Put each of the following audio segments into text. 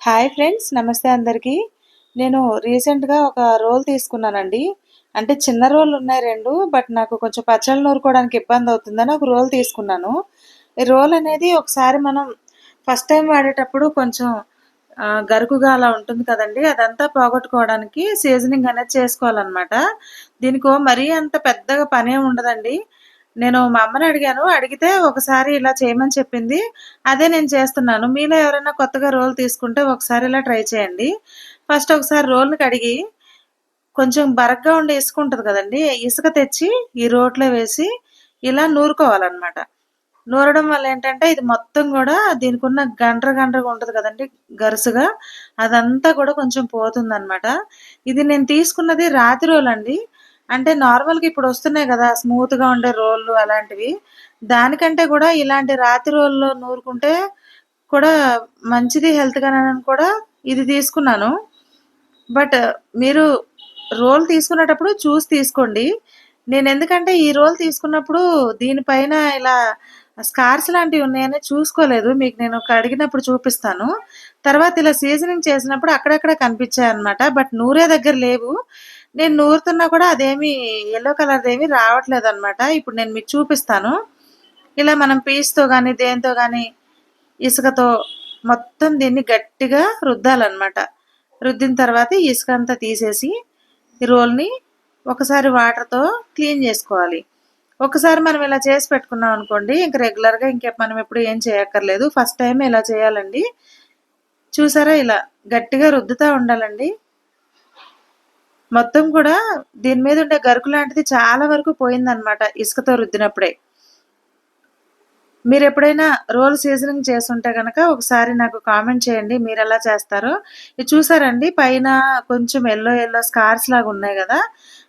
Hi friends, నమస్తే అందరికీ. నేను రీసెంట్‌గా ఒక రోల్ తీసుకున్నానండి. అంటే చిన్న రోలున్నాయి 2. బట్ నాకు కొంచెం పచ్చళ్ళు నూరుకోవడానికి ఇబ్బందవుతుందని ఒక రోల్ తీసుకున్నాను. ఈ రోల్ అనేది ఒకసారి మనం ఫస్ట్ టైమ్ వాడేటప్పుడు కొంచెం గరుకుగా అలా ఉంటుంది కదండీ! అదంతా పోగొట్టుకోవడానికి సీజనింగ్ అనేది చేసుకోవాలనమాట. దీనికో మరీ అంత పెద్దగా పనేం ఉండదండి. నేను మా అమ్మని అడిగాను. అడిగితే ఒకసారి ఇలా చేయమని చెప్పింది. అదే నేను చేస్తున్నాను. మీలో ఎవరైనా కొత్తగా రోల్ తీసుకుంటే ఒకసారి ఇలా ట్రై చేయండి. ఫస్ట్ ఒకసారి రోల్‌ని కడిగి కొంచెం బరగ్గా ఉండే ఇసుక ఉంటది కదండీ! ఇసుక తెచ్చి ఈ రోట్లో వేసి ఇలా నూరుకోవాలనమాట. నూరడం వల్ల ఏంటంటే ఇది మొత్తం గూడా దీనికున్న గండ్రగా ఉంటది కదండీ! గరుసుగా అదంతా కూడా కొంచెం పోతుందనమాట. ఇది నేను తీసుకున్నది రాతి రోలండి. అంటే నార్మల్‌గా ఇప్పుడు వస్తున్నాయి గదా! స్మూత్‌గా ఉండే రోళ్ళు అలాంటివి. దానికంటే గూడా ఇలాంటి రాతి రోల్లో నూరుకుంటే కూడా మంచిది హెల్త్‌గానని కూడా ఇది తీసుకున్నాను. బట్ మీరు రోల్ తీసుకునేటప్పుడు చూసి తీసుకోండి. నేనెందుకంటే ఈ రోల్ తీసుకున్నప్పుడు దీనిపైన ఇలా స్కార్స్ లాంటివి ఉన్నాయని చూసుకోలేదు. మీకు నేను కడిగినప్పుడు చూపిస్తాను. తర్వాత ఇలా సీజనింగ్ చేసినప్పుడు అక్కడక్కడ కనిపించాయన్నమాట. బట్ నూరే దగ్గర లేవు. నేను నూరుతున్నా కూడా అదేమి యెల్లో కలర్‌దేమి రావట్లేదన్నమాట. ఇప్పుడు నేను మీకు చూపిస్తాను. ఇలా మనం పీచుతో గాని, దేనితో గాని ఇసుకతో మొత్తం దీన్ని గట్టిగా రుద్దాలన్నమాట. రుద్దిన తర్వాత ఈ ఇసుకంతా తీసేసి ఈ రోల్‌ని ఒకసారి వాటర్‌తో క్లీన్ జేసుకోవాలి. ఒకసారి మనం ఇలా చేసి పెట్టుకున్నాం అనుకోండి, ఇంక రెగ్యులర్‌గా మనం ఎప్పుడు ఏం చేయక్కర్లేదు. ఫస్ట్ టైమ్ ఇలా చేయాలండి. చూసారా ఇలా గట్టిగా రుద్దుతా ఉండాలండి. మొత్తం కూడా దీని మీద ఉండే గరుకు లాంటిది చాలా వరకు పోయిందనమాట ఇసుకతో రుద్దినప్పుడే. మీరెప్పుడైనా రోల్ సీజనింగ్ చేసుంటే గనక ఒకసారి నాకు కామెంట్ చేయండి మీరెలా చేస్తారో. ఇది చూసారండి పైన కొంచెం యెల్లో స్కార్స్ లాగా ఉన్నాయి గదా!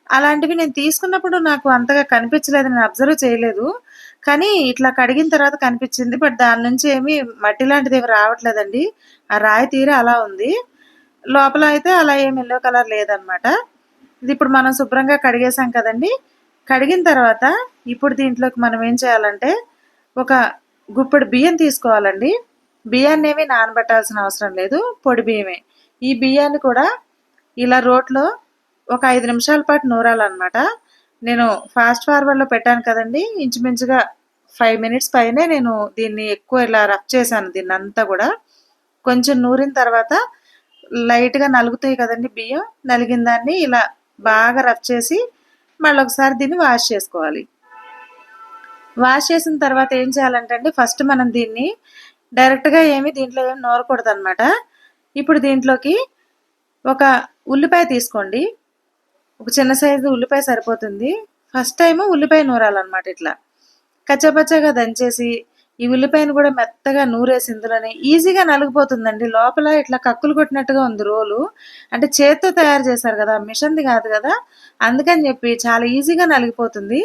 అలాంటివి నేను తీసుకున్నప్పుడు నాకు అంతగా కనిపించలేదు. నేను అబ్జర్వ్ చేయలేదు. కానీ ఇట్లా కడిగిన తర్వాత కనిపించింది. బట్ దాని నుంచి ఏమి మట్టి లాంటిదేమి రావట్లేదండి. ఆ రాయి తీరే అలా ఉంది. లోపల అయితే అలా ఏమి యెల్లో కలర్ లేదనమాట. ఇది ఇప్పుడు మనం శుభ్రంగా కడిగేసాం కదండీ! కడిగిన తర్వాత ఇప్పుడు దీంట్లోకి మనం ఏం చేయాలంటే ఒక గుప్పెడు బియ్యం తీసుకోవాలండి. బియ్యాన్నేమి నానబెట్టాల్సిన అవసరం లేదు. పొడి బియ్యమే. ఈ బియ్యాన్ని కూడా ఇలా రోట్లో ఒక 5 నిమిషాల పాటు నూరాలన్నమాట. నేను ఫాస్ట్ ఫార్వర్డ్‌లో పెట్టాను కదండీ! ఇంచుమించుగా 5 మినిట్స్ పైనే నేను దీన్ని ఎక్కువ ఇలా రఫ్ చేశాను దీన్నంతా గూడా. కొంచెం నూరిన తర్వాత లైట్‌గా నలుగుతాయి కదండీ బియ్యం. నలిగిన దాన్ని ఇలా బాగా రఫ్ చేసి మళ్ళొకసారి దీన్ని వాష్ చేసుకోవాలి. వాష్ చేసిన తర్వాత ఏం చేయాలంటే అండి, ఫస్ట్ మనం దీన్ని డైరెక్ట్‌గా దీంట్లో ఏమి నూరకూడదనమాట. ఇప్పుడు దీంట్లోకి ఒక ఉల్లిపాయ తీసుకోండి. ఒక చిన్న సైజు ఉల్లిపాయ సరిపోతుంది. ఫస్ట్ టైము ఉల్లిపాయ నూరాలనమాట ఇట్లా. కచ్చాపచ్చాగా దంచేసి, ఈ ఉల్లిపాయను కూడా మెత్తగా నూరేసి ఇందులోనే ఈజీగా నలిగిపోతుందండి. లోపల ఇట్లా కక్కులు కొట్టినట్టుగా ఉంది రోలు. అంటే చేత్తో తయారు చేశారు గదా! మిషన్‌ది గాదు గదా! అందుకని జెప్పి చాలా ఈజీగా నలిగిపోతుంది.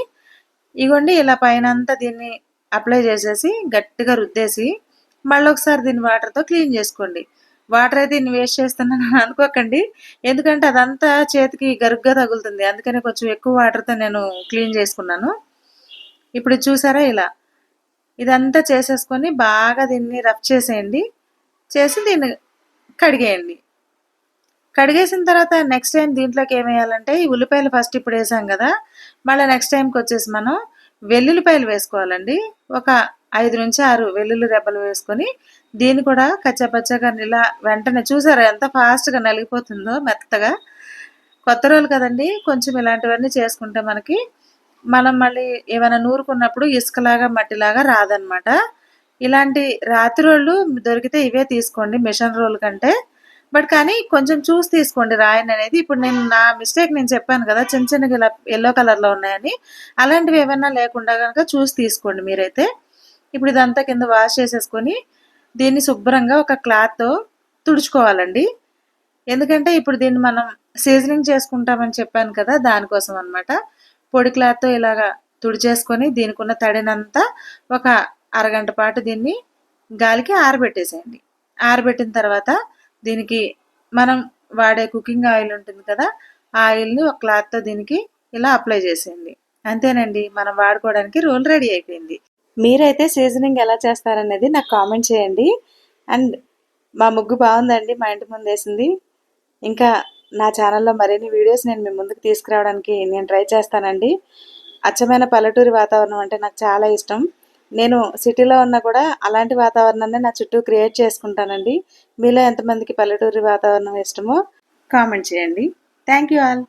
ఇగోండి ఇలా పైనంతా దీన్ని అప్లై చేసేసి గట్టిగా రుద్దేసి మళ్ళొకసారి దీన్ని వాటర్‌తో క్లీన్ చేసుకోండి. వాటర్ అయితే ఇన్ని వేస్ట్ చేస్తున్నానని అనుకోకండి. ఎందుకంటే అదంతా చేతికి గరుగ్గా తగులుతుంది. అందుకనే కొంచెం ఎక్కువ వాటర్‌తో నేను క్లీన్ చేసుకున్నాను. ఇప్పుడు ఇది చూసారా ఇలా. ఇదంతా చేసేసుకొని బాగా దీన్ని రఫ్ చేసేయండి. చేసి దీన్ని కడిగేయండి. కడిగేసిన తర్వాత నెక్స్ట్ టైం దీంట్లోకి ఏమేయాలంటే ఈ ఉల్లిపాయలు ఫస్ట్ ఇప్పుడు వేసాం కదా! మళ్ళీ నెక్స్ట్ టైంకొచ్చేసి మనం వెల్లుల్లిపాయలు వేసుకోవాలండి. ఒక 5-6 వెల్లుల్లి రెబ్బలు వేసుకొని దీన్ని కూడా కచ్చాపచ్చాగా ఇలా వెంటనే చూసారా ఎంత ఫాస్ట్‌గా నలిగిపోతుందో మెత్తగా. కొత్త రోలు కదండీ! కొంచెం ఇలాంటివన్నీ చేసుకుంటే మనం మళ్ళీ ఏమైనా నూరుకున్నప్పుడు ఇసుకలాగా, మట్టిలాగా రాదనమాట. ఇలాంటి రాతి రోళ్ళు దొరికితే ఇవే తీసుకోండి మిషన్ రోల్ కంటే. బట్ కానీ కొంచెం చూసి తీసుకోండి రాయిననేది. ఇప్పుడు నేను నా మిస్టేక్ నేను చెప్పాను కదా! చిన్న చిన్నగా ఇలా యెల్లో కలర్‌లో ఉన్నాయని. అలాంటివి ఏవన్నా లేకుండా గనక చూసి తీసుకోండి మీరైతే. ఇప్పుడు ఇదంతా కింద వాష్ చేసేసుకొని, దీన్ని శుభ్రంగా ఒక క్లాత్‌తో తుడుచుకోవాలండి. ఎందుకంటే ఇప్పుడు దీన్ని మనం సీజనింగ్ చేసుకుంటామని చెప్పాను కదా! దానికోసం అనమాట. పొడి క్లాత్‌తో ఇలాగా తుడిచేసుకొని దీనికున్న తడినంతా ఒక అరగంట పాటు దీన్ని గాలికి ఆరబెట్టేసేయండి. ఆరబెట్టిన తర్వాత దీనికి మనం వాడే కుకింగ్ ఆయిల్ ఉంటుంది కదా! ఆ ఆయిల్‌ని ఒక క్లాత్‌తో దీనికి ఇలా అప్లై చేసేయండి. అంతేనండి. మనం వాడుకోవడానికి రోల్ రెడీ అయిపోయింది. మీరైతే సీజనింగ్ ఎలా చేస్తారనేది నాకు కామెంట్ చేయండి. అండ్ మా ముగ్గు బావుందండి. మా ఇంటి ముందేసింది. ఇంకా నా ఛానల్‌లో మరిన్ని వీడియోస్ నేను మీ ముందుకు తీసుకురావడానికి నేను ట్రై చేస్తానండి. అచ్చమైన పల్లెటూరి వాతావరణం అంటే నాకు చాలా ఇష్టం. నేను సిటీలో ఉన్నా కూడా అలాంటి వాతావరణాన్నే నా చుట్టూ క్రియేట్ చేసుకుంటానండి. మీలో ఎంతమందికి పల్లెటూరి వాతావరణం ఇష్టమో కామెంట్ చేయండి. Thank you all.